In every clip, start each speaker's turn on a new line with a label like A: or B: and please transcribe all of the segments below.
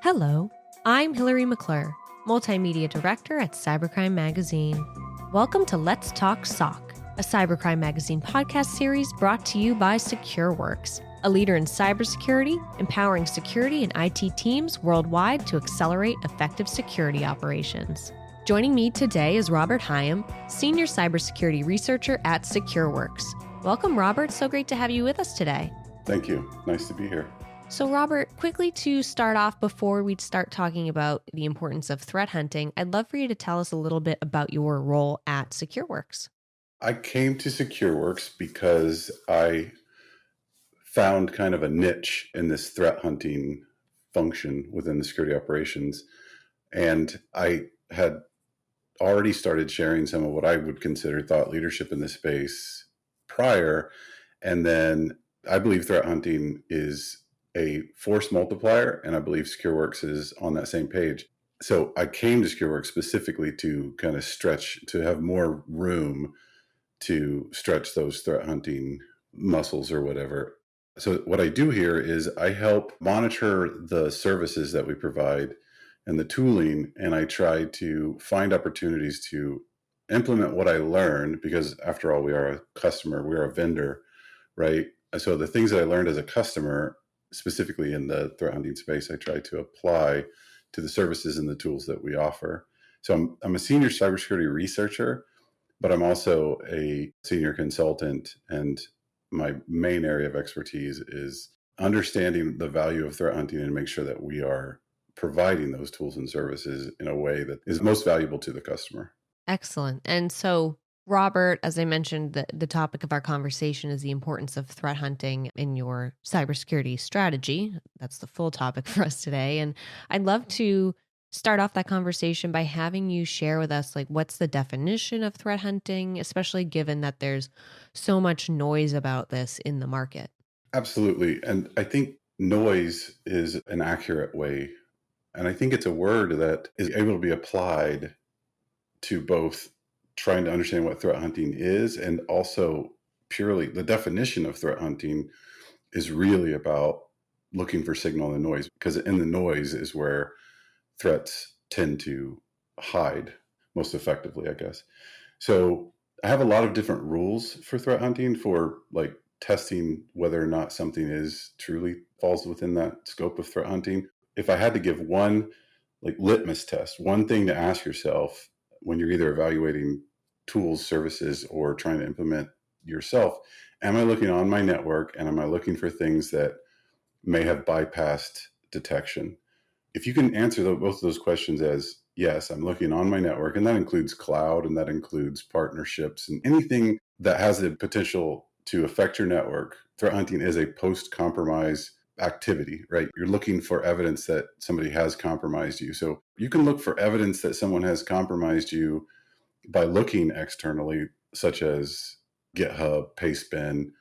A: Hello, I'm Hilary McClure, Multimedia Director at Cybercrime Magazine. Welcome to Let's Talk SOC, a Cybercrime Magazine podcast series brought to you by Secureworks, a leader in cybersecurity, empowering security and IT teams worldwide to accelerate effective security operations. Joining me today is Robert Higham, Senior Cybersecurity Researcher at Secureworks. Welcome, Robert. So great to have you with us today.
B: Thank you. Nice to be here.
A: So, Robert, quickly to start off, before we start talking about the importance of threat hunting, I'd love for you to tell us a little bit about your role at Secureworks.
B: I came to Secureworks because I found kind of a niche in this threat hunting function within the security operations. And I had already started sharing some of what I would consider thought leadership in this space prior. And then I believe threat hunting is a force multiplier, and I believe Secureworks is on that same page. So I came to Secureworks specifically to kind of to have more room to stretch those threat hunting muscles or whatever. So what I do here is I help monitor the services that we provide and the tooling, and I try to find opportunities to implement what I learned, because after all, we are a customer, we are a vendor, right? So the things that I learned as a customer, specifically in the threat hunting space, I try to apply to the services and the tools that we offer. So I'm a senior cybersecurity researcher, but I'm also a senior consultant. And my main area of expertise is understanding the value of threat hunting and make sure that we are providing those tools and services in a way that is most valuable to the customer.
A: Excellent. And so, Robert, as I mentioned, the topic of our conversation is the importance of threat hunting in your cybersecurity strategy. That's the full topic for us today. And I'd love to start off that conversation by having you share with us, like, what's the definition of threat hunting, especially given that there's so much noise about this in the market.
B: Absolutely. And I think noise is an accurate way. And I think it's a word that is able to be applied to both trying to understand what threat hunting is, and also purely the definition of threat hunting is really about looking for signal in the noise, because in the noise is where threats tend to hide most effectively, I guess. So I have a lot of different rules for threat hunting, for like testing whether or not something is truly falls within that scope of threat hunting. If I had to give one like litmus test, one thing to ask yourself when you're either evaluating tools, services, or trying to implement yourself, am I looking on my network and am I looking for things that may have bypassed detection? If you can answer both of those questions as yes, I'm looking on my network, and that includes cloud and that includes partnerships and anything that has the potential to affect your network, threat hunting is a post-compromise activity, right? You're looking for evidence that somebody has compromised you. So you can look for evidence that someone has compromised you by looking externally, such as GitHub, Pastebin,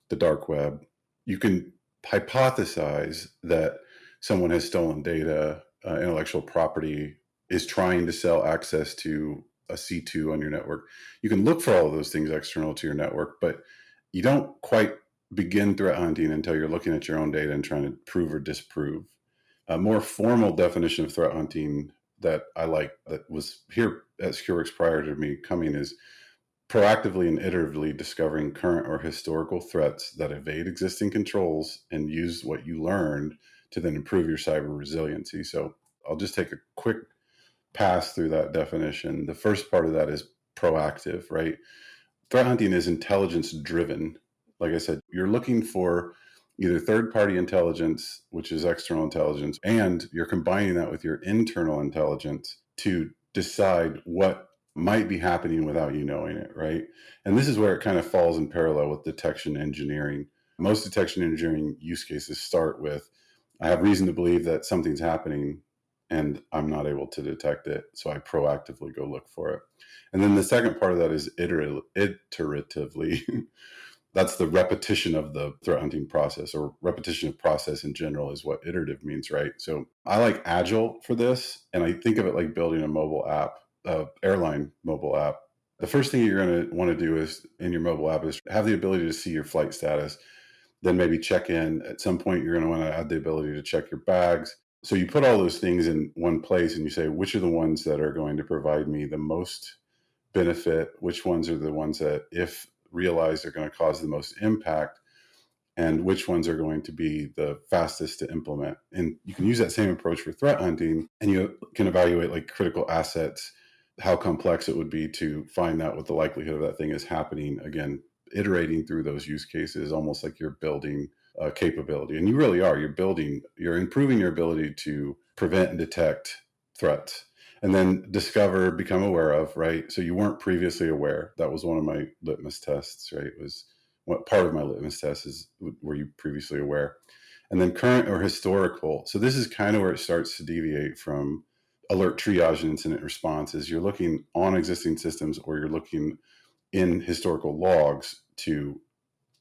B: the dark web. You can hypothesize that someone has stolen data, intellectual property, is trying to sell access to a C2 on your network. You can look for all of those things external to your network, but you don't quite begin threat hunting until you're looking at your own data and trying to prove or disprove. A more formal definition of threat hunting that I like, that was here at Secureworks prior to me coming, is proactively and iteratively discovering current or historical threats that evade existing controls and use what you learned to then improve your cyber resiliency. So I'll just take a quick pass through that definition. The first part of that is proactive, right? Threat hunting is intelligence driven. Like I said, you're looking for either third-party intelligence, which is external intelligence, and you're combining that with your internal intelligence to decide what might be happening without you knowing it, right? And this is where it kind of falls in parallel with detection engineering. Most detection engineering use cases start with, I have reason to believe that something's happening and I'm not able to detect it, so I proactively go look for it. And then the second part of that is iteratively. That's the repetition of the threat hunting process, or repetition of process in general is what iterative means, right? So I like Agile for this, and I think of it like building a mobile app, airline mobile app. The first thing you're going to want to do is in your mobile app is have the ability to see your flight status, then maybe check in. At some point, you're going to want to add the ability to check your bags. So you put all those things in one place and you say, which are the ones that are going to provide me the most benefit? Which ones are the ones that, if realized, are going to cause the most impact? And which ones are going to be the fastest to implement? And you can use that same approach for threat hunting, and you can evaluate like critical assets, how complex it would be to find out what the likelihood of that thing is happening. Again, iterating through those use cases, almost like you're building a capability. And you really are. You're improving your ability to prevent and detect threats. And then discover, become aware of, right? So you weren't previously aware. That was one of my litmus tests, right? Was what part of my litmus test is, were you previously aware? And then current or historical. So this is kind of where it starts to deviate from alert triage and incident response. Is you're looking on existing systems, or you're looking in historical logs to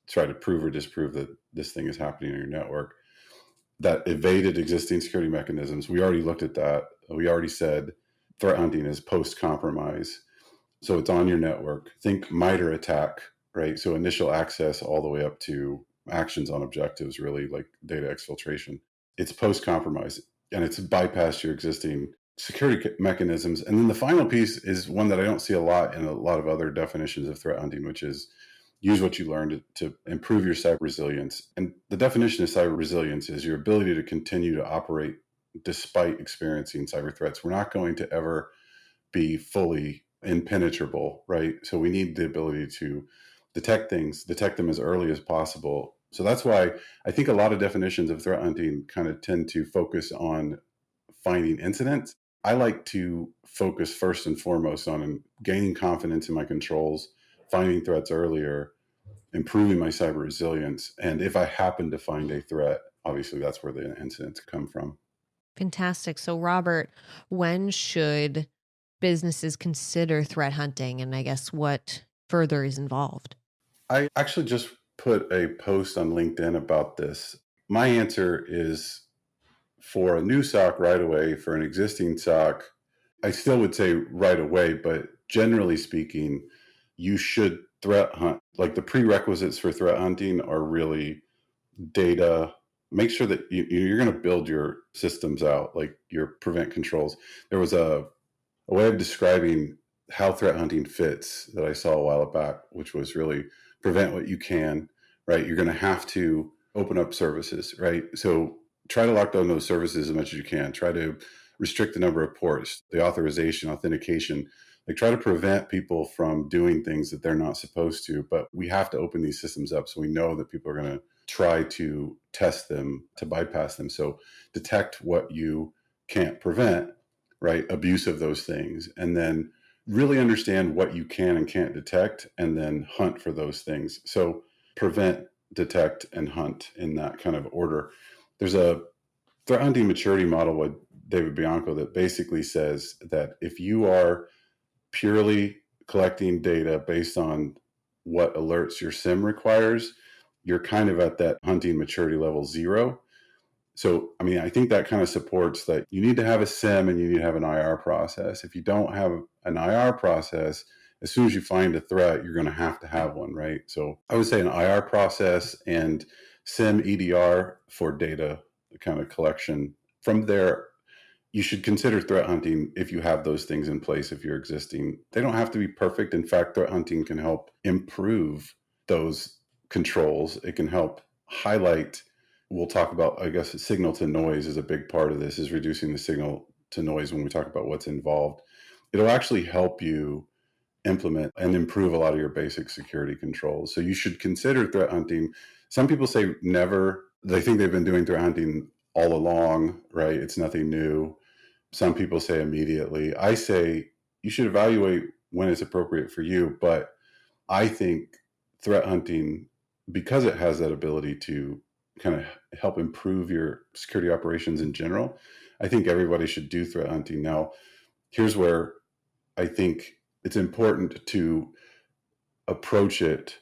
B: try to prove or disprove that this thing is happening in your network. That evaded existing security mechanisms. We already looked at that. We already said threat hunting is post-compromise. So it's on your network. Think MITRE attack, right? So initial access all the way up to actions on objectives, really like data exfiltration. It's post-compromise, and it's bypassed your existing security mechanisms. And then the final piece is one that I don't see a lot in a lot of other definitions of threat hunting, which is use what you learned to improve your cyber resilience. And the definition of cyber resilience is your ability to continue to operate despite experiencing cyber threats. We're not going to ever be fully impenetrable, right? So we need the ability to detect things, detect them as early as possible. So that's why I think a lot of definitions of threat hunting kind of tend to focus on finding incidents. I like to focus first and foremost on gaining confidence in my controls, finding threats earlier, improving my cyber resilience. And if I happen to find a threat, obviously that's where the incidents come from.
A: Fantastic. So, Robert, when should businesses consider threat hunting? And I guess what further is involved?
B: I actually just put a post on LinkedIn about this. My answer is for a new SOC right away, for an existing SOC, I still would say right away, but generally speaking, you should threat hunt. Like the prerequisites for threat hunting are really data. Make sure that you're going to build your systems out, like your prevent controls. There was a way of describing how threat hunting fits that I saw a while back, which was really prevent what you can, right? You're going to have to open up services, right? So try to lock down those services as much as you can. Try to restrict the number of ports, the authorization, authentication. Like try to prevent people from doing things that they're not supposed to. But we have to open these systems up so we know that people are going to try to test them, to bypass them. So detect what you can't prevent, right? Abuse of those things. And then really understand what you can and can't detect, and then hunt for those things. So prevent, detect, and hunt in that kind of order. There's a threat hunting maturity model with David Bianco that basically says that if you are purely collecting data based on what alerts your SIM requires, you're kind of at that hunting maturity level 0. So, I mean, I think that kind of supports that you need to have a SIM and you need to have an IR process. If you don't have an IR process, as soon as you find a threat, you're going to have one, right? So I would say an IR process and SIM EDR for data kind of collection. From there, you should consider threat hunting if you have those things in place, if you're existing. They don't have to be perfect. In fact, threat hunting can help improve those controls. It can help highlight. We'll talk about, I guess, signal to noise is a big part of this, is reducing the signal to noise when we talk about what's involved. It'll actually help you implement and improve a lot of your basic security controls. So you should consider threat hunting. Some people say never. They think they've been doing threat hunting all along, right? It's nothing new. Some people say immediately. I say you should evaluate when it's appropriate for you, but I think threat hunting, because it has that ability to kind of help improve your security operations in general, I think everybody should do threat hunting. Now, here's where I think it's important to approach it.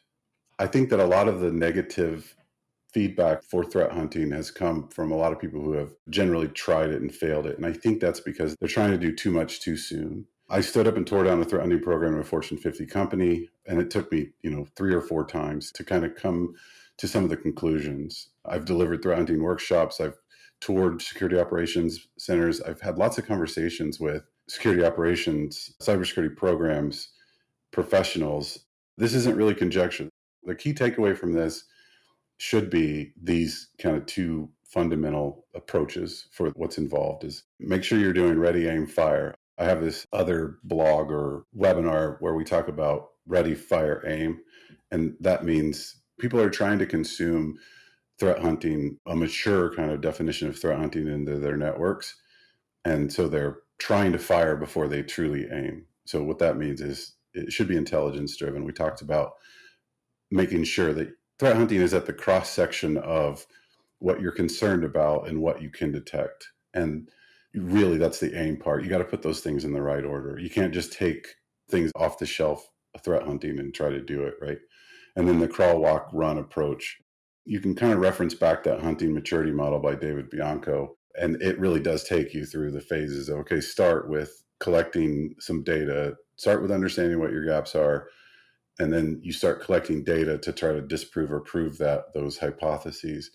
B: I think that a lot of the negative feedback for threat hunting has come from a lot of people who have generally tried it and failed it. And I think that's because they're trying to do too much too soon. I stood up and tore down a threat hunting program in a Fortune 50 company, and it took me, 3 or 4 times to kind of come to some of the conclusions. I've delivered threat hunting workshops. I've toward security operations centers. I've had lots of conversations with security operations, cybersecurity programs, professionals. This isn't really conjecture. The key takeaway from this should be these kind of two fundamental approaches for what's involved is make sure you're doing ready, aim, fire. I have this other blog or webinar where we talk about ready, fire, aim. And that means people are trying to consume threat hunting, a mature kind of definition of threat hunting into their networks. And so they're trying to fire before they truly aim. So what that means is it should be intelligence driven. We talked about making sure that threat hunting is at the cross section of what you're concerned about and what you can detect. And really, that's the aim part. You got to put those things in the right order. You can't just take things off the shelf, threat hunting, and try to do it, right? And then the crawl, walk, run approach. You can kind of reference back that hunting maturity model by David Bianco. And it really does take you through the phases of, okay, start with collecting some data, start with understanding what your gaps are, and then you start collecting data to try to disprove or prove that those hypotheses.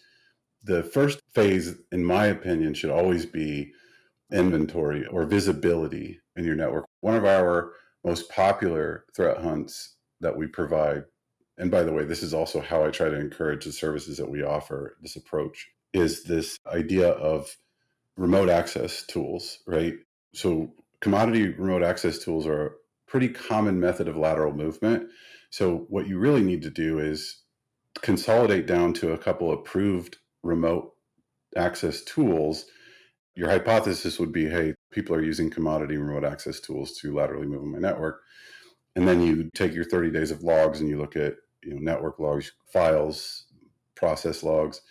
B: The first phase, in my opinion, should always be inventory or visibility in your network. One of our most popular threat hunts that we provide, and by the way, this is also how I try to encourage the services that we offer, this approach, is this idea of remote access tools, right? So commodity remote access tools are a pretty common method of lateral movement. So what you really need to do is consolidate down to a couple approved remote access tools. Your hypothesis would be, hey, people are using commodity remote access tools to laterally move on my network. And then you take your 30 days of logs and you look at network logs, files, process logs,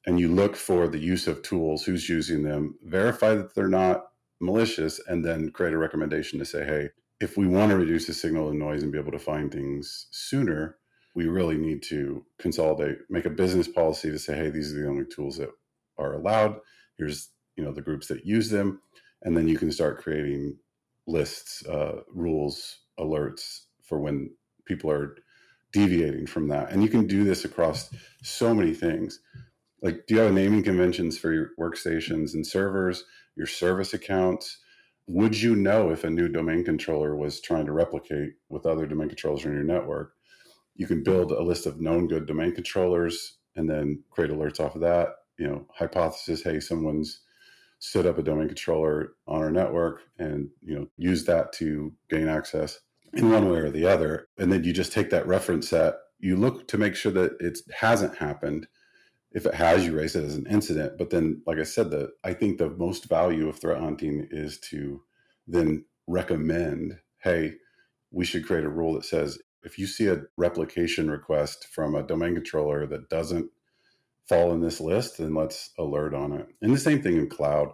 B: and you look for the use of tools, who's using them, verify that they're not malicious, and then create a recommendation to say, hey, if we want to reduce the signal and noise and be able to find things sooner, we really need to consolidate, make a business policy to say, hey, these are the only tools that are allowed. Here's the groups that use them. And then you can start creating lists, rules, alerts for when people are deviating from that. And you can do this across so many things. Like, do you have naming conventions for your workstations and servers, your service accounts? Would you know if a new domain controller was trying to replicate with other domain controllers in your network? You can build a list of known good domain controllers and then create alerts off of that. Hypothesis, hey, someone's stood up a domain controller on our network and, use that to gain access in one way or the other. And then you just take that reference set, you look to make sure that it hasn't happened. If it has, you raise it as an incident. But then, like I said, I think the most value of threat hunting is to then recommend, hey, we should create a rule that says, if you see a replication request from a domain controller that doesn't fall in this list, then let's alert on it. And the same thing in cloud.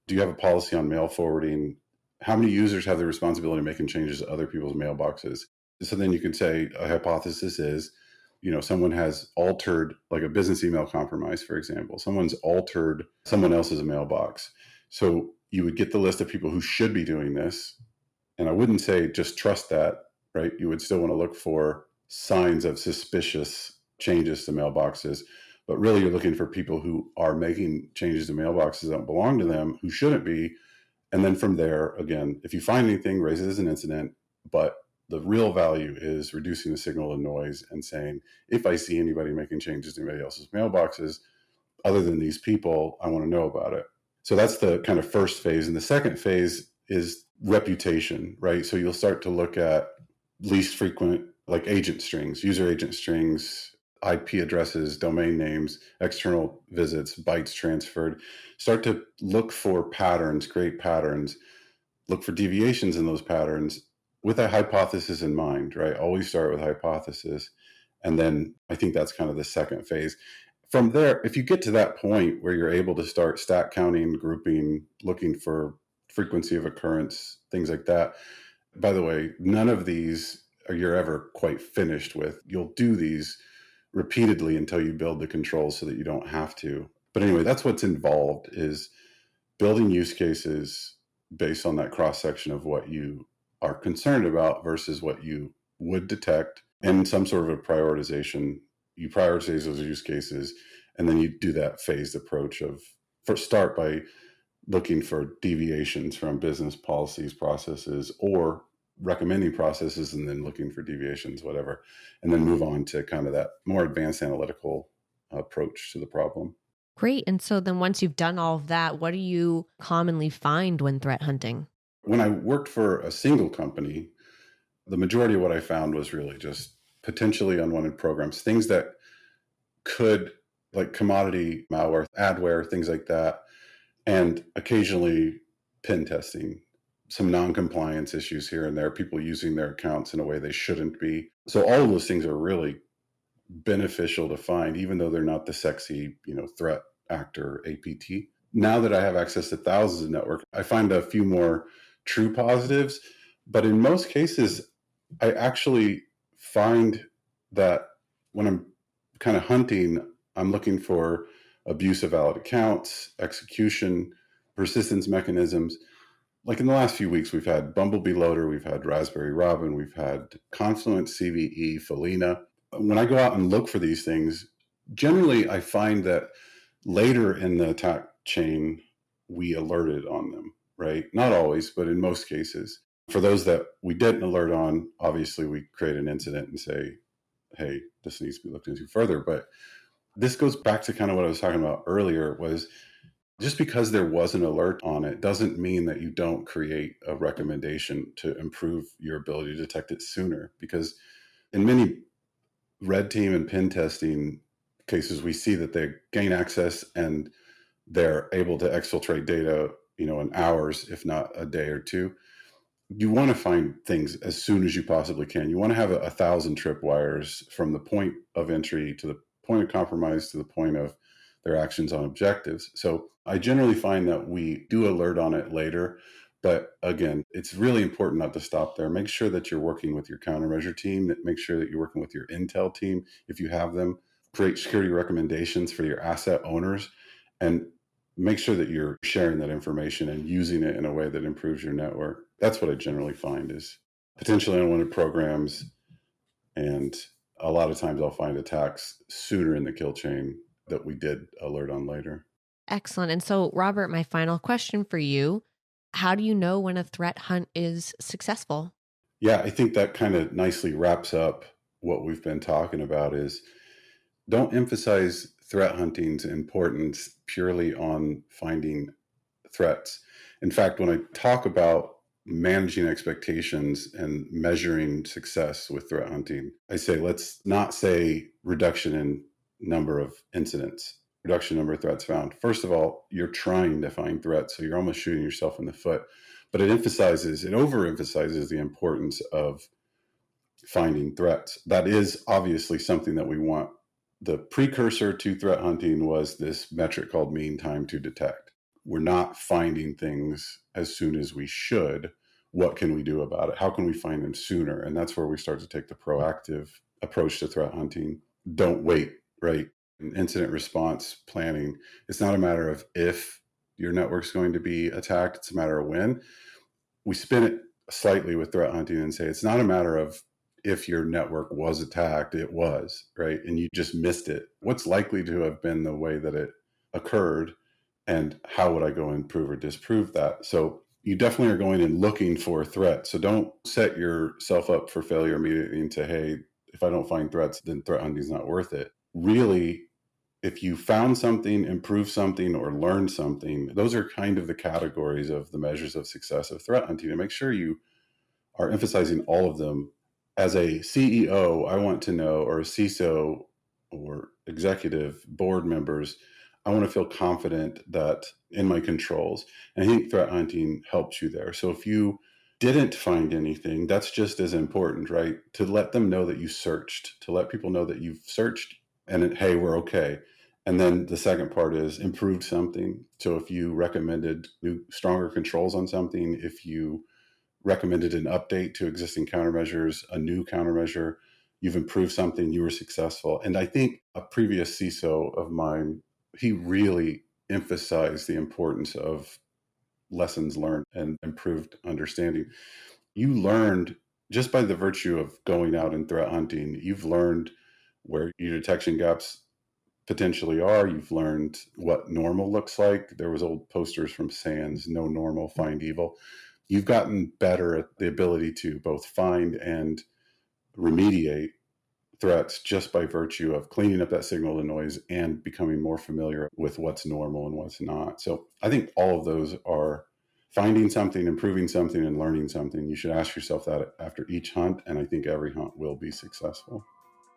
B: Do you have a policy on mail forwarding? How many users have the responsibility of making changes to other people's mailboxes? So then you can say a hypothesis is, someone has altered, like a business email compromise, for example, someone's altered someone else's mailbox. So you would get the list of people who should be doing this. And I wouldn't say just trust that, right? You would still want to look for signs of suspicious changes to mailboxes. But really, you're looking for people who are making changes to mailboxes that don't belong to them, who shouldn't be. And then from there, again, if you find anything, raise it as an incident. But the real value is reducing the signal and noise and saying, if I see anybody making changes to anybody else's mailboxes, other than these people, I want to know about it. So that's the kind of first phase. And the second phase is reputation, right? So you'll start to look at least frequent, like agent strings, user agent strings, IP addresses, domain names, external visits, bytes transferred. Start to look for patterns, create patterns, look for deviations in those patterns with a hypothesis in mind, right? Always start with hypothesis. And then I think that's kind of the second phase. From there, if you get to that point where you're able to start stack counting, grouping, looking for frequency of occurrence, things like that. By the way, none of these you're ever quite finished with. You'll do these repeatedly until you build the controls so that you don't have to. But anyway, that's what's involved, is building use cases based on that cross section of what you are concerned about versus what you would detect, and some sort of a prioritization. You prioritize those use cases, and then you do that phased approach of first start by looking for deviations from business policies, processes, or recommending processes, and then looking for deviations, whatever, and then move on to kind of that more advanced analytical approach to the problem.
A: Great. And so then once you've done all of that, what do you commonly find when threat hunting?
B: When I worked for a single company, the majority of what I found was really just potentially unwanted programs, things that could, like commodity malware, adware, things like that, and occasionally pen testing, some non-compliance issues here and there, people using their accounts in a way they shouldn't be. So all of those things are really beneficial to find, even though they're not the sexy, threat actor APT. Now that I have access to thousands of networks, I find a few more true positives, but in most cases, I actually find that when I'm kind of hunting, I'm looking for abuse of valid accounts, execution, persistence mechanisms. Like in the last few weeks, we've had Bumblebee Loader, we've had Raspberry Robin, we've had Confluent, CVE, Felina. When I go out and look for these things, generally I find that later in the attack chain, we alerted on them, right? Not always, but in most cases. For those that we didn't alert on, obviously we create an incident and say, hey, this needs to be looked into further. But this goes back to kind of what I was talking about earlier, was just because there was an alert on it doesn't mean that you don't create a recommendation to improve your ability to detect it sooner. Because in many red team and pen testing cases, we see that they gain access and they're able to exfiltrate data, in hours, if not a day or two. You want to find things as soon as you possibly can. You want to have 1,000 tripwires from the point of entry to the point of compromise to the point of their actions on objectives. So I generally find that we do alert on it later. But again, it's really important not to stop there. Make sure that you're working with your countermeasure team, make sure that you're working with your intel team, if you have them, create security recommendations for your asset owners, and make sure that you're sharing that information and using it in a way that improves your network. That's what I generally find is potentially unwanted programs. And a lot of times I'll find attacks sooner in the kill chain that we did alert on later.
A: Excellent. And so, Robert, my final question for you: how do you know when a threat hunt is successful?
B: Yeah, I think that kind of nicely wraps up what we've been talking about is don't emphasize threat hunting's importance purely on finding threats. In fact, when I talk about managing expectations and measuring success with threat hunting, I say let's not say reduction in number of incidents, reduction number of threats found. First of all, you're trying to find threats, so you're almost shooting yourself in the foot. But it overemphasizes the importance of finding threats. That is obviously something that we want. The precursor to threat hunting was this metric called mean time to detect. We're not finding things as soon as we should. What can we do about it? How can we find them sooner? And that's where we start to take the proactive approach to threat hunting. Don't wait, right? In incident response planning, it's not a matter of if your network's going to be attacked, it's a matter of when. We spin it slightly with threat hunting and say it's not a matter of if your network was attacked, it was, right? And you just missed it. What's likely to have been the way that it occurred, and how would I go and prove or disprove that? So you definitely are going and looking for a threat. So don't set yourself up for failure immediately and say, hey, if I don't find threats, then threat hunting is not worth it. Really, if you found something, improved something, or learned something, those are kind of the categories of the measures of success of threat hunting. And make sure you are emphasizing all of them. As a CEO, I want to know, or a CISO or executive board members, I want to feel confident that in my controls. And I think threat hunting helps you there. So if you didn't find anything, that's just as important, right? To let them know that you searched, to let people know that you've searched and hey, we're okay. And then the second part is improved something. So if you recommended new, stronger controls on something, if you recommended an update to existing countermeasures, a new countermeasure, you've improved something, you were successful. And I think a previous CISO of mine, he really emphasized the importance of lessons learned and improved understanding. You learned just by the virtue of going out and threat hunting, you've learned where your detection gaps potentially are. You've learned what normal looks like. There was old posters from Sands, no normal, find evil. You've gotten better at the ability to both find and remediate threats just by virtue of cleaning up that signal to noise and becoming more familiar with what's normal and what's not. So I think all of those are finding something, improving something, and learning something. You should ask yourself that after each hunt, and I think every hunt will be successful.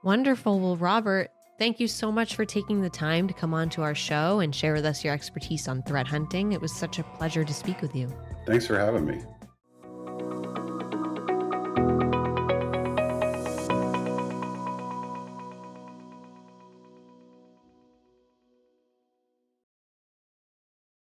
A: Wonderful. Well, Robert, thank you so much for taking the time to come on to our show and share with us your expertise on threat hunting. It was such a pleasure to speak with you.
B: Thanks for having me.